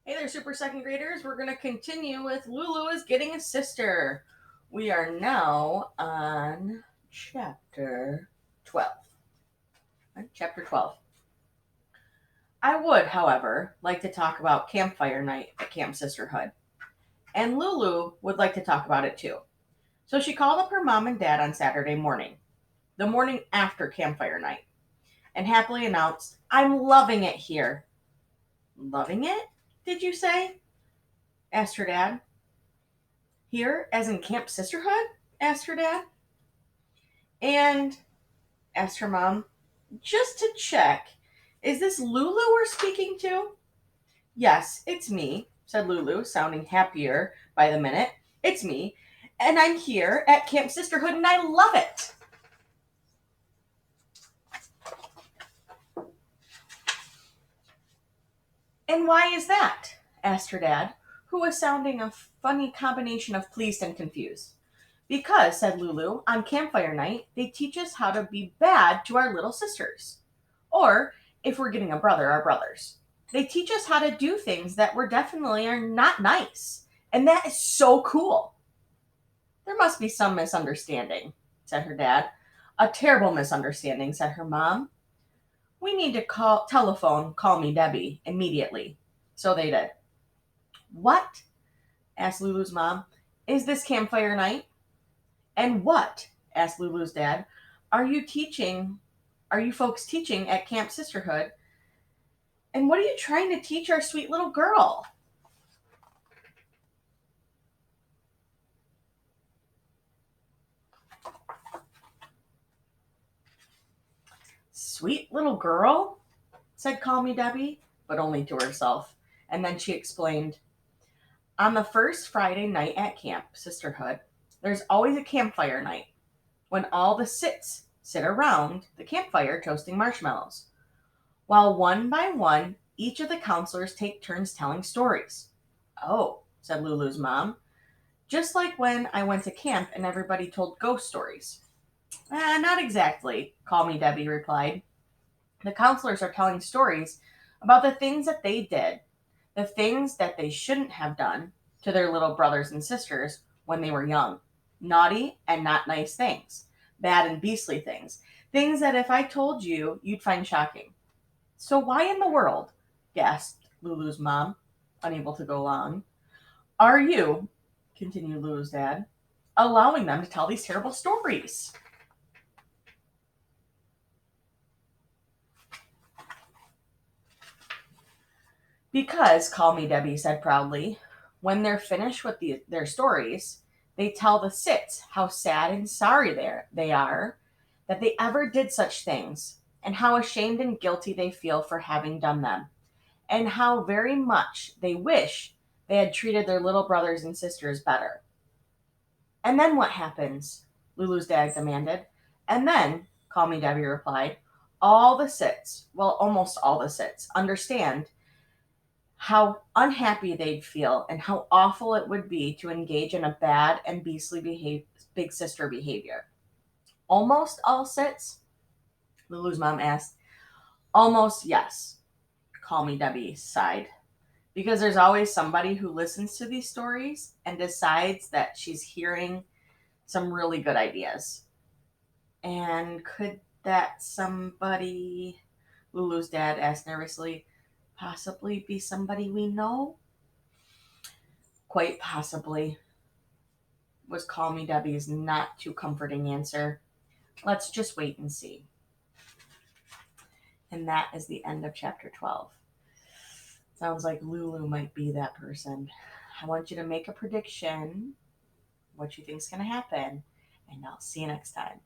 Hey there, super second graders. We're going to continue with Lulu is Getting a Sister. We are now on chapter 12. Right? Chapter 12. I would, however, like to talk about campfire night at Camp Sisterhood. And Lulu would like to talk about it too. So she called up her mom and dad on Saturday morning, the morning after campfire night, and happily announced, I'm loving it here. Loving it, did you say? Asked her dad. Here, as in Camp Sisterhood? Asked her dad. And asked her mom, just to check, is this Lulu we're speaking to? Yes, it's me, said Lulu, sounding happier by the minute. It's me, and I'm here at Camp Sisterhood, and I love it. And why is that? Asked her dad, who was sounding a funny combination of pleased and confused. Because, said Lulu, on campfire night, they teach us how to be bad to our little sisters. Or, if we're getting a brother, our brothers. They teach us how to do things that we're definitely are not nice. And that is so cool. There must be some misunderstanding, said her dad. A terrible misunderstanding, said her mom. We need to call me Debbie immediately. So they did. What? Asked Lulu's mom. Is this campfire night? And what, asked Lulu's dad, are you teaching? Are you folks teaching at Camp Sisterhood? And what are you trying to teach our sweet little girl? Sweet little girl, said Call Me Debbie, but only to herself. And then she explained, on the first Friday night at Camp Sisterhood, there's always a campfire night when all the sit around the campfire toasting marshmallows, while one by one, each of the counselors take turns telling stories. Oh, said Lulu's mom, just like when I went to camp and everybody told ghost stories. Not exactly, Call Me Debbie replied. The counselors are telling stories about the things that they did, the things that they shouldn't have done to their little brothers and sisters when they were young. Naughty and not nice things, bad and beastly things, things that if I told you, you'd find shocking. So why in the world, gasped Lulu's mom, unable to go on, are you, continued Lulu's dad, allowing them to tell these terrible stories? Because, Call Me Debbie said proudly, when they're finished with their stories, they tell the sits how sad and sorry they are that they ever did such things, and how ashamed and guilty they feel for having done them, and how very much they wish they had treated their little brothers and sisters better. And then what happens? Lulu's dad demanded. And then, Call Me Debbie replied, all the sits, well, almost all the sits, understand how unhappy they'd feel and how awful it would be to engage in a bad and beastly big sister behavior. Almost all sits? Lulu's mom asked. Almost yes, Call Me Debbie sighed. Because there's always somebody who listens to these stories and decides that she's hearing some really good ideas. And could that somebody, Lulu's dad asked nervously, possibly be somebody we know? Quite possibly, was Call Me Debbie's not too comforting answer. Let's just wait and see. And that is the end of chapter 12. Sounds like Lulu might be that person. I want you to make a prediction, what you think's going to happen, and I'll see you next time.